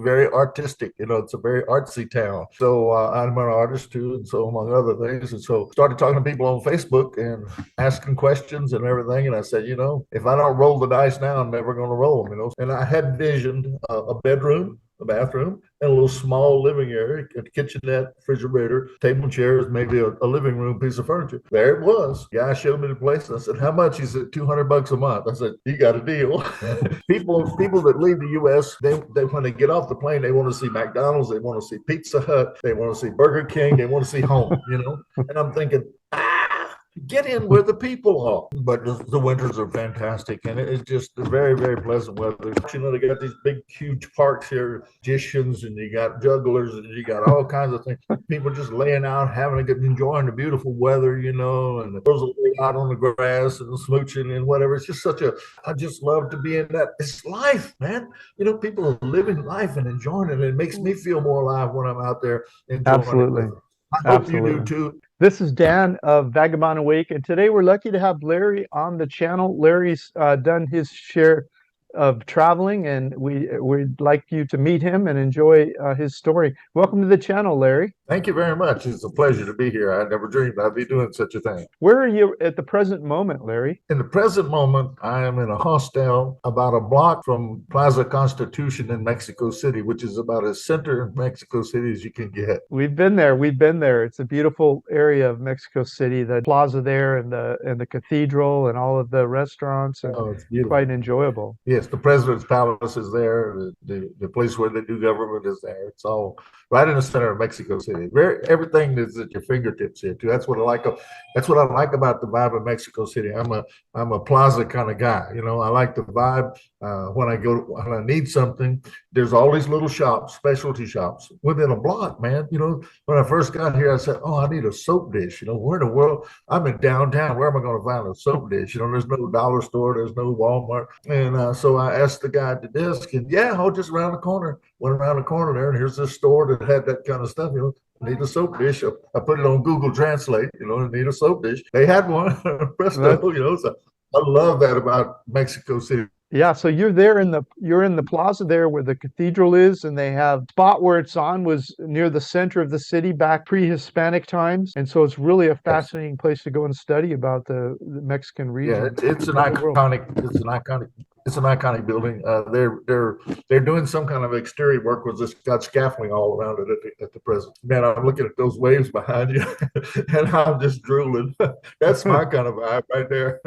very artistic. It's a very artsy town. So I'm an artist too, and so among other things. And so started talking to people on Facebook and asking questions and everything. And I said, if I don't roll the dice now, I'm never going to roll them. And I had envisioned a bedroom, a bathroom, and a little small living area, a kitchenette, refrigerator, table and chairs, maybe a living room piece of furniture. There it was. Guy showed me the place. I said, how much? He said, $200 a month. I said, you got a deal. People that leave the U.S., they when they get off the plane, they want to see McDonald's, they want to see Pizza Hut, they want to see Burger King, they want to see home, And I'm thinking, get in where the people are. But the winters are fantastic, and it's just very, very pleasant weather. They got these big, huge parks here, magicians, and you got jugglers, and you got all kinds of things. People just laying out, enjoying the beautiful weather, and the girls are out on the grass and smooching and whatever. It's just I just love to be in that. It's life, man. People are living life and enjoying it. And it makes me feel more alive when I'm out there enjoying Absolutely. it. I hope you do too. This is Dan of Vagabond Awake, and today we're lucky to have Larry on the channel. Larry's done his share of traveling, and we'd like you to meet him and enjoy his story. Welcome to the channel, Larry. Thank you very much. It's a pleasure to be here. I never dreamed I'd be doing such a thing. Where are you at the present moment, Larry? In the present moment, I am in a hostel about a block from Plaza Constitution in Mexico City, which is about as center of Mexico City as you can get. We've been there. It's a beautiful area of Mexico City. The plaza there and the cathedral and all of the restaurants. And it's beautiful. Quite enjoyable. Yes, the president's palace is there. The place where they do government is there. It's all right in the center of Mexico City. Everything is at your fingertips here too. That's what I like. That's what I like about the vibe of Mexico City. I'm a plaza kind of guy. I like the vibe. When I need something, there's all these little shops, specialty shops within a block, man. When I first got here, I said, I need a soap dish. Where in the world? I'm in downtown. Where am I going to find a soap dish? There's no dollar store. There's no Walmart. And so I asked the guy at the desk, and just around the corner. Went around the corner there, and here's this store that had that kind of stuff. Need a soap dish. I put it on Google Translate. Need a soap dish. They had one. Presto. So I love that about Mexico City. Yeah, so you're in the plaza there where the cathedral is, and they have spot where it's on was near the center of the city back pre-Hispanic times, and so it's really a fascinating place to go and study about the Mexican region. Yeah, it's an iconic building. They're doing some kind of exterior work with this got scaffolding all around it at the present. Man, I'm looking at those waves behind you, and I'm just drooling. That's my kind of vibe right there.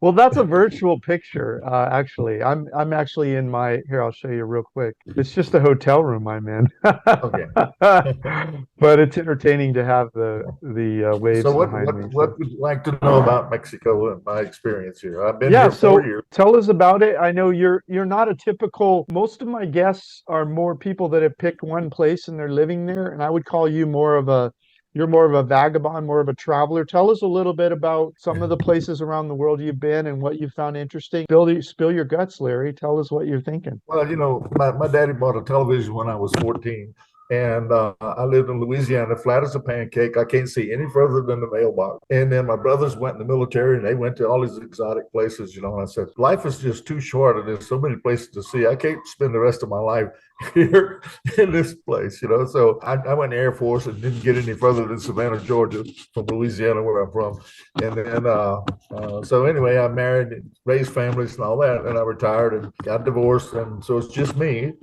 Well, that's a virtual picture. Actually, I'm actually in my here. I'll show you real quick. It's just a hotel room I'm in. Okay. But it's entertaining to have the waves behind me. What would you like to know about Mexico and my experience here? I've been here 4 years. Tell us about it. I know you're not a typical. Most of my guests are more people that have picked one place and they're living there, and I would call you you're more of a vagabond, more of a traveler. Tell us a little bit about some of the places around the world you've been and what you found interesting. Spill your guts, Larry. Tell us what you're thinking. Well, my daddy bought a television when I was 14. And I lived in Louisiana, flat as a pancake. I can't see any further than the mailbox. And then my brothers went in the military, and they went to all these exotic places, And I said, life is just too short, and there's so many places to see. I can't spend the rest of my life here in this place, So I went in the Air Force and didn't get any further than Savannah, Georgia, from Louisiana, where I'm from. And then, so anyway, I married, and raised families and all that, and I retired and got divorced, and so it's just me.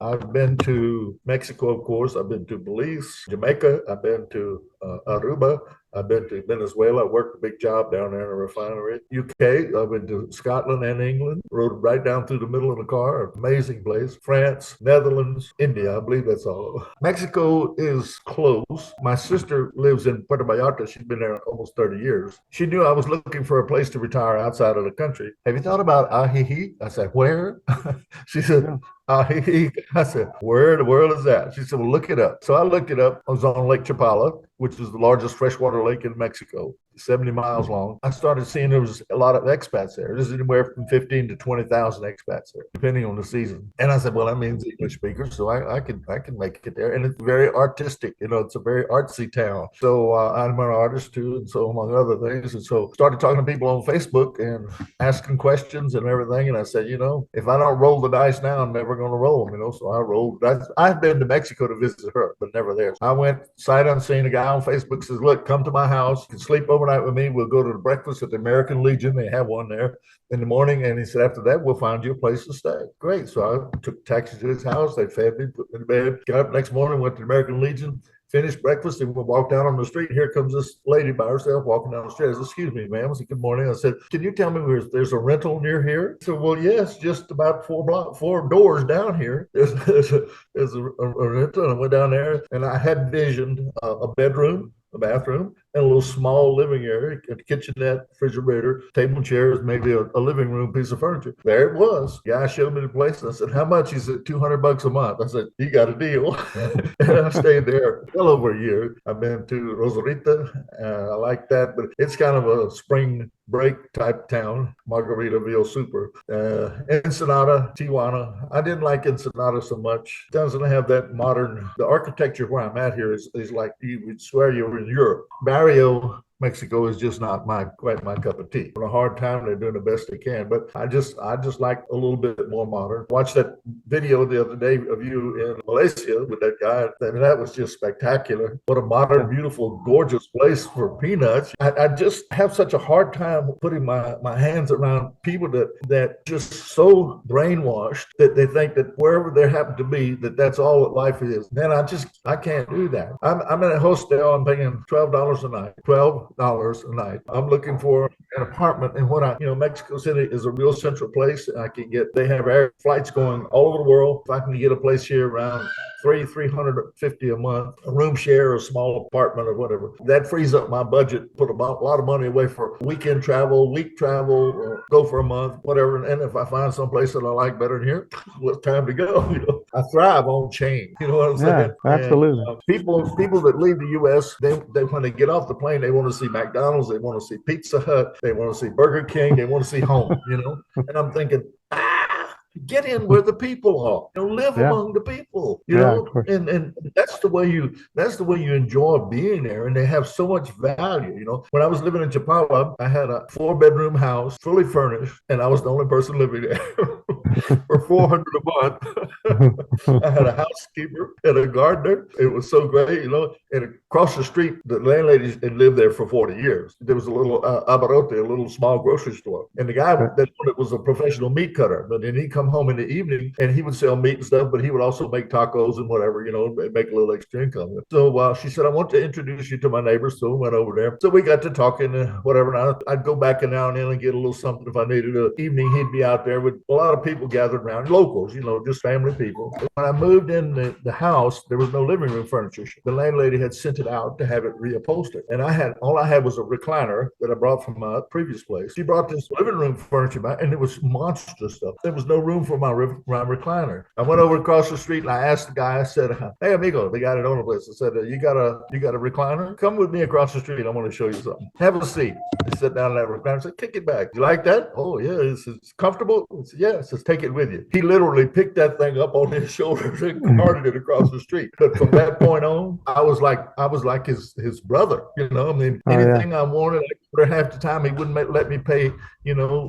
I've been to Mexico, of course. I've been to Belize, Jamaica. I've been to Aruba. I've been to Venezuela. I worked a big job down there in a refinery. UK. I've been to Scotland and England. Rode right down through the middle of the car. Amazing place. France, Netherlands, India. I believe that's all. Mexico is close. My sister lives in Puerto Vallarta. She's been there almost 30 years. She knew I was looking for a place to retire outside of the country. Have you thought about 𝗂𝗄𝗄? I said, where? She said, 𝗂𝗄𝗄. I said, where in the world is that? She said, well, look it up. So I looked it up. I was on Lake Chapala, which is the largest freshwater lake in Mexico. 70 miles long. I started seeing there was a lot of expats there. There's anywhere from 15 to 20,000 expats there, depending on the season. And I said, well, that means English speakers, so I can make it there. And it's very artistic. It's a very artsy town. So I'm an artist too, and so among other things. And so started talking to people on Facebook and asking questions and everything. And I said, if I don't roll the dice now, I'm never going to roll them. So I rolled. I've been to Mexico to visit her, but never there. I went sight unseen. A guy on Facebook says, look, come to my house. You can sleep overnight with me. We'll go to the breakfast at the American Legion. They have one there in the morning. And he said, after that, we'll find you a place to stay. Great. So I took a taxi to his house. They fed me, put me in bed, got up next morning, went to the American Legion, finished breakfast, and we walked down on the street. Here comes this lady by herself walking down the street. I said, excuse me, ma'am. I said, good morning. I said, can you tell me where there's a rental near here? So, well, yes, just about four doors down here. There's a rental. And I went down there, and I had envisioned a bedroom, a bathroom, and a little small living area, a kitchenette, refrigerator, table and chairs, maybe a living room piece of furniture. There it was. Guy showed me the place, and I said, how much? He said, $200 a month. I said, you got a deal. And I stayed there well over a year. I've been to Rosarita. I like that, but it's kind of a spring break type town. Margaritaville super. Ensenada, Tijuana. I didn't like Ensenada so much. It doesn't have that modern, the architecture where I'm at here is like you would swear you were in Europe. Barrio, Mexico is just not quite my cup of tea. On a hard time, they're doing the best they can, but I just like a little bit more modern. Watched that video the other day of you in Malaysia with that guy. I mean, that was just spectacular. What a modern, beautiful, gorgeous place for peanuts. I just have such a hard time putting my hands around people that just so brainwashed that they think that wherever they happen to be, that's all that life is. Man, I can't do that. I'm in a hostel. I'm paying $12 a night. $12 a night. I'm looking for an apartment, and Mexico City is a real central place. They have air flights going all over the world. If I can get a place here around $350 a month, a room share, a small apartment or whatever, that frees up my budget, put a lot of money away for weekend travel, week travel, or go for a month, whatever. And if I find some place that I like better than here, well, it's time to go. I thrive on change. You know what I'm saying? Absolutely. And, people that leave the U.S., they when they get off the plane, they want to see McDonald's, they want to see Pizza Hut, they want to see Burger King, they want to see home. And I'm thinking, get in where the people are. Live among the people. And that's the way you enjoy being there. And they have so much value. When I was living in Chapala, I had a 4-bedroom house, fully furnished, and I was the only person living there for $400 a month. I had a housekeeper and a gardener. It was so great, And across the street, the landlady had lived there for 40 years. There was a little abarrote, a little small grocery store, and the guy that owned it was a professional meat cutter. But then he'd come home in the evening and he would sell meat and stuff, but he would also make tacos and whatever, make a little extra income. So she said, I want to introduce you to my neighbors. So we went over there. So we got to talking and whatever. And I'd go back now and then and get a little something if I needed. An evening, he'd be out there with a lot of people gathered around, locals, just family people. When I moved in the house, there was no living room furniture. The landlady had sent it out to have it reupholstered. And all I had was a recliner that I brought from my previous place. She brought this living room furniture back, and it was monster stuff. There was no room for my recliner. I went over across the street and I asked the guy, I said, hey amigo, the guy that owned the place, I said, you got a recliner? Come with me across the street. I want to show you something. Have a seat. He sat down in that recliner. I said, kick it back. You like that? Oh yeah, it's comfortable. I said, yeah. I said, take it with you. He literally picked that thing up on his shoulders and carted it across the street. But from that point on, I was like his brother. Anything I wanted, half the time he wouldn't let me pay,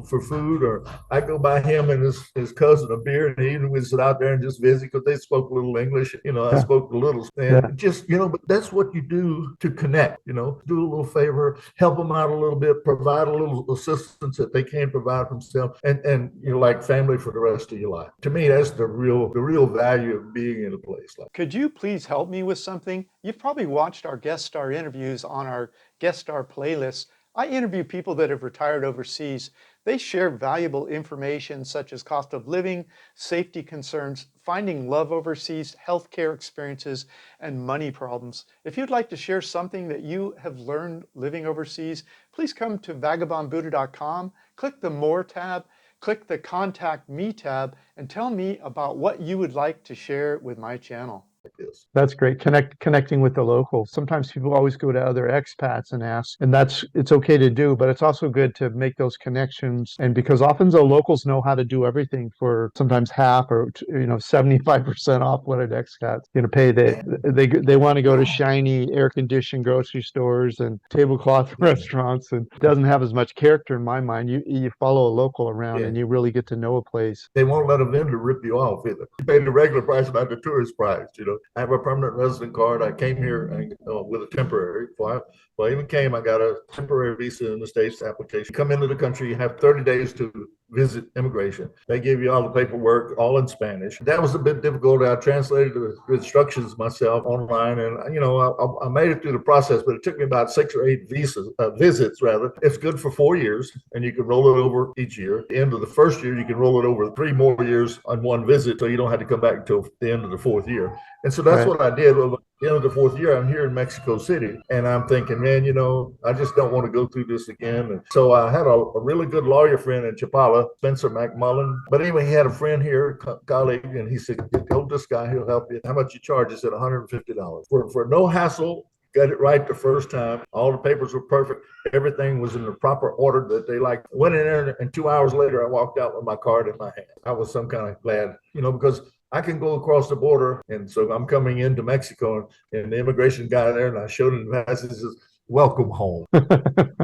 for food, or I go buy him and his cousin a beer, and he would sit out there and just visit because they spoke a little English. I spoke a little, and just but that's what you do to connect. Do a little favor, help them out a little bit, provide a little assistance that they can't provide themselves, and like family for the rest of your life. To me, that's the real value of being in a place like. Could you please help me with something? You've probably watched our guest star interviews on our guest star playlist. I interview people that have retired overseas. They share valuable information such as cost of living, safety concerns, finding love overseas, healthcare experiences, and money problems. If you'd like to share something that you have learned living overseas, please come to vagabondbuddha.com, click the More tab, click the Contact Me tab, and tell me about what you would like to share with my channel. is. That's great. Connecting with the locals. Sometimes people always go to other expats and ask, and it's okay to do, but it's also good to make those connections. And because often the locals know how to do everything for sometimes half or 75% off what an expat's going to pay. They want to go to shiny air-conditioned grocery stores and tablecloth restaurants, and it doesn't have as much character in my mind. You follow a local around and you really get to know a place. They won't let a vendor rip you off either. You pay the regular price, not the tourist price. I have a permanent resident card. I came here with a temporary. Well, I even came. I got a temporary visa in the States application. Come into the country, you have 30 days to visit immigration. They give you all the paperwork, all in Spanish. That was a bit difficult. I translated the instructions myself online, and I made it through the process. But it took me about 6 or 8 visits rather. It's good for 4 years, and you can roll it over each year. At the end of the first year, you can roll it over 3 more years on one visit, so you don't have to come back until the end of the 4th year. And so that's what I did. At the end of the 4th year, I'm here in Mexico City, and I'm thinking, man, I just don't want to go through this again. And so I had a really good lawyer friend in Chapala, Spencer McMullen. But anyway, he had a friend here, colleague, and he said, go to this guy, he'll help you. How much you charge? He said $150. For no hassle. Got it right the first time. All the papers were perfect. Everything was in the proper order that they liked. Went in there, and 2 hours later, I walked out with my card in my hand. I was some kind of glad, because I can go across the border. And so I'm coming into Mexico, and the immigration guy there, and I showed him the pass. He says, welcome home.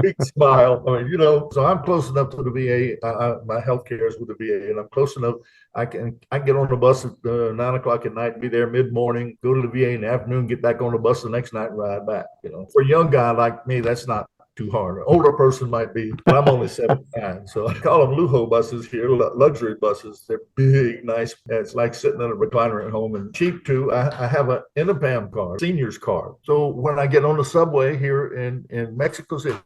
Big smile. So I'm close enough to the VA. My health care is with the VA, and I'm close enough. I can get on the bus at 9 o'clock at night, be there mid-morning, go to the VA in the afternoon, get back on the bus the next night and ride back. For a young guy like me, that's not too hard. An older person might be, but I'm only 79. So I call them lujo buses here, luxury buses. They're big, nice. It's like sitting in a recliner at home, and cheap too. I have an INAPAM card, senior's card. So when I get on the subway here in Mexico City,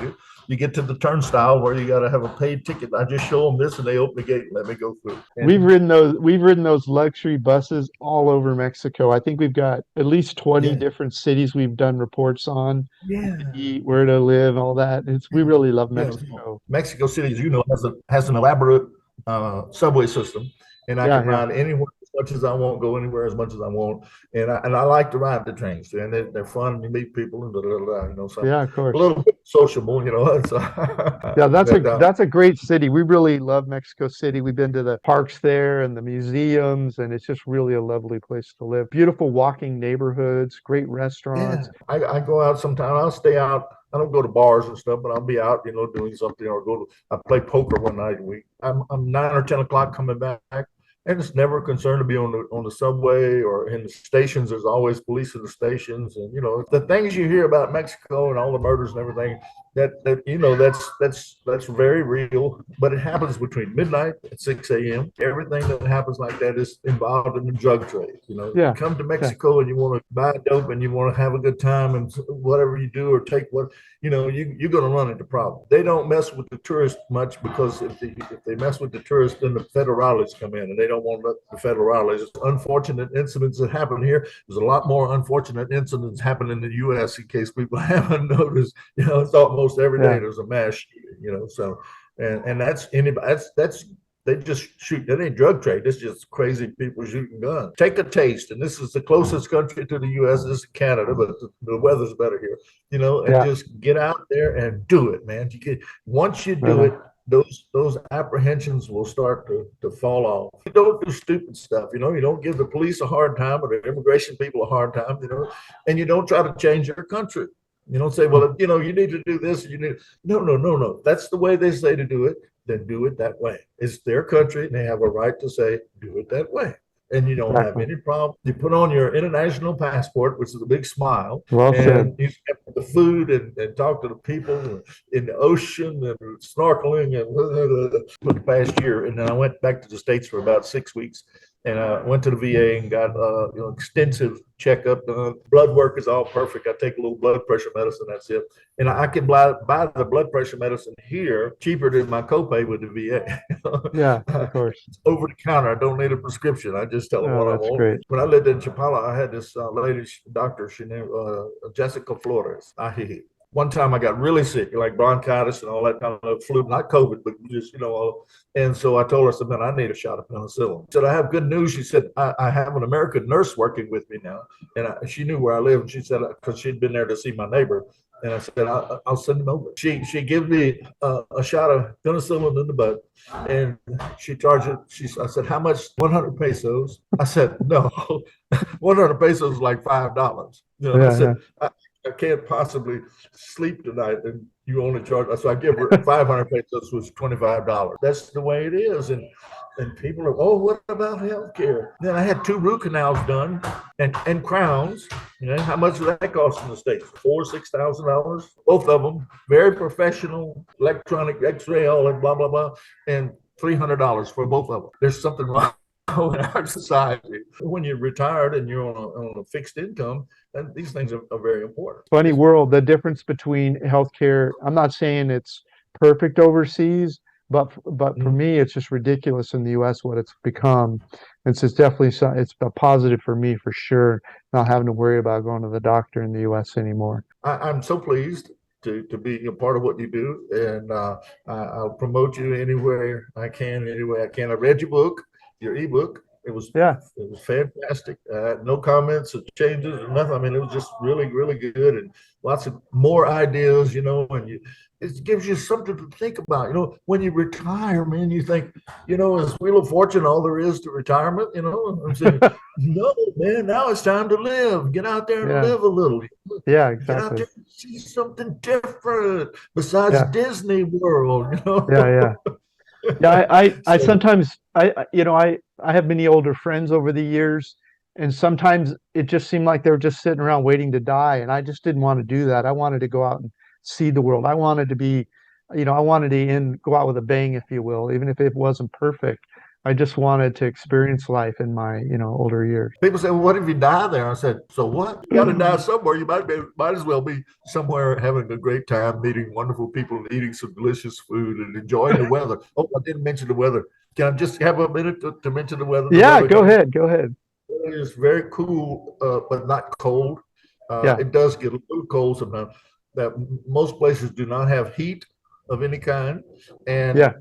you get to the turnstile where you got to have a paid ticket. I just show them this, and they open the gate and let me go through. And we've ridden those luxury buses all over Mexico. I think we've got at least 20 different cities we've done reports on. To eat, where to live, all that. We really love Mexico. Mexico City, as you know, has an elaborate subway system, and I can ride anywhere as much as I want, go anywhere as much as I want, and I like to ride the trains too, and they're fun. You meet people and of course, a little bit sociable, So, that's a great city. We really love Mexico City. We've been to the parks there and the museums, and it's just really a lovely place to live. Beautiful walking neighborhoods, great restaurants. I go out sometime. I'll stay out. I don't go to bars and stuff, but I'll be out, doing something, or I play poker one night a week. I'm 9 or 10 o'clock coming back. And it's never a concern to be on the subway or in the stations. There's always police in the stations, and the things you hear about Mexico and all the murders and everything. That's very real. But it happens between midnight and 6 a.m. Everything that happens like that is involved in the drug trade. You come to Mexico and you want to buy dope and you want to have a good time, and whatever you do or take you're going to run into problems. They don't mess with the tourists much, because if they mess with the tourists, then the federales come in, and they don't want the federales. Unfortunate incidents that happen here. There's a lot more unfortunate incidents happen in the U.S. in case people haven't noticed. It's almost every day there's a mass shooting. So and that's anybody. That's they just shoot. That ain't drug trade. It's just crazy people shooting guns. Take a taste, and this is the closest country to the U.S. This is Canada, but the weather's better here. And just get out there and do it, man. Once you do it, those apprehensions will start to fall off. You don't do stupid stuff, you don't give the police a hard time or the immigration people a hard time, and you don't try to change your country. You don't say, well, you need to do this. No. That's the way they say to do it. Then do it that way. It's their country, and they have a right to say, do it that way. And you don't have any problem. You put on your international passport, which is a big smile, and you get the food and talk to the people in the ocean and snorkeling and for the past year. And then I went back to the States for about 6 weeks, and I went to the VA and got extensive checkup done. Blood work is all perfect. I take a little blood pressure medicine. That's it. And I can buy the blood pressure medicine here cheaper than my copay with the VA. Yeah, of course. It's over the counter. I don't need a prescription. I just tell them what I want. Great. When I lived in Chapala, I had this lady doctor. She named Jessica Flores. 𝗙𝗍. One time I got really sick, like bronchitis and all that kind of flu, not COVID, but just, and so I told her, I said, man, I need a shot of penicillin. She said, I have good news. She said, I have an American nurse working with me now. And she knew where I live. And she said, because she'd been there to see my neighbor. And I said, I'll send him over. She gave me a shot of penicillin in the butt, and she charged it. I said, how much? 100 pesos. I said, no, 100 pesos is like $5. I said, I can't possibly sleep tonight, and you only charge. So I give her 500 pesos, was $25. That's the way it is. And people are, oh, what about healthcare? Then I had 2 root canals done and crowns. How much does that cost in the States? $4,000-6,000. Both of them, very professional, electronic X-ray, all that, blah, blah, blah, and $300 for both of them. There's something wrong in our society. When you're retired and you're on a fixed income, and these things are very important. Funny world, the difference between healthcare. I'm not saying it's perfect overseas, but for me, it's just ridiculous in the U.S. what it's become. It's definitely it's a positive for me for sure, not having to worry about going to the doctor in the U.S. anymore. I'm so pleased to be a part of what you do, and I'll promote you anywhere I can, any way I can. I read your book, your ebook. It was fantastic. No comments or changes or nothing. I mean, it was just really, really good, and lots of more ideas, and it gives you something to think about. When you retire, man, you think, is Wheel of Fortune all there is to retirement? I'm saying, no, man, now it's time to live. Get out there and live a little. Yeah, exactly. Get out there and see something different besides Disney World, Yeah. I sometimes I have many older friends over the years, and sometimes it just seemed like they were just sitting around waiting to die, and I just didn't want to do that. I wanted to go out and see the world. I wanted to be, I wanted to go out with a bang, if you will, even if it wasn't perfect. I just wanted to experience life in my, older years. People say, well, what if you die there? I said, so what? You got to die somewhere. You might as well be somewhere having a great time, meeting wonderful people, and eating some delicious food and enjoying the weather. Oh, I didn't mention the weather. Can I just have a minute to mention the weather? Yeah, go ahead. It is very cool, but not cold. It does get a little cold sometimes. That most places do not have heat of any kind. And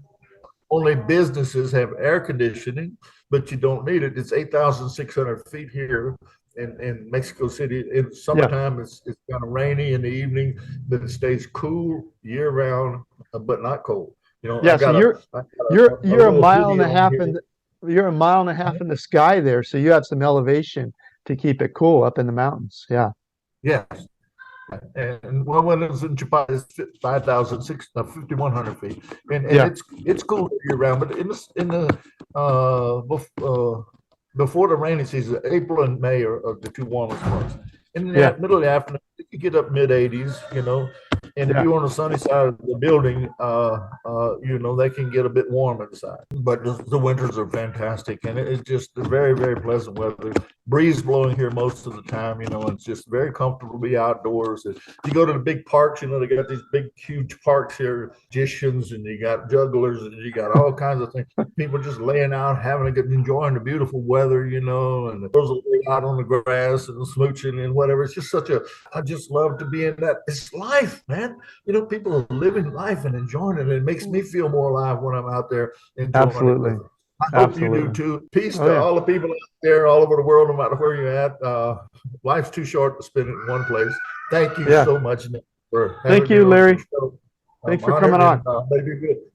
only businesses have air conditioning, but you don't need it. It's 8,600 feet here in Mexico City. In summertime, it's kind of rainy in the evening, but it stays cool year round, but not cold. So you're a mile and a half you're a mile and a half in the sky there, so you have some elevation to keep it cool up in the mountains. Yeah. Yes. And when it's in Japan, it's 5,100 feet, and it's cool year round. But before the rainy season, April and May are the 2 warmest months. In the middle of the afternoon, you get up mid-80s, and if you're on the sunny side of the building, they can get a bit warm inside. But the winters are fantastic, and it's just a very, very pleasant weather. Breeze blowing here most of the time, it's just very comfortable to be outdoors. If you go to the big parks, they got these big, huge parks here, magicians, and you got jugglers, and you got all kinds of things. People just laying out, enjoying the beautiful weather, and the girls will lay out on the grass and smooching and whatever. It's just I just love to be in that. It's life, man. People are living life and enjoying it. And it makes me feel more alive when I'm out there enjoying Absolutely. it. I hope you do too. Peace to all the people out there all over the world, no matter where you're at. Life's too short to spend it in one place. Thank you so much, Nick, for having Thank you, Larry. Thanks for coming on.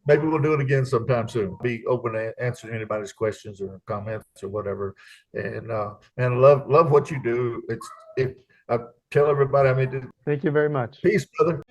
Maybe we'll do it again sometime soon. Be open to answering anybody's questions or comments or whatever. And love what you do. I tell everybody, Thank you very much. Peace, brother.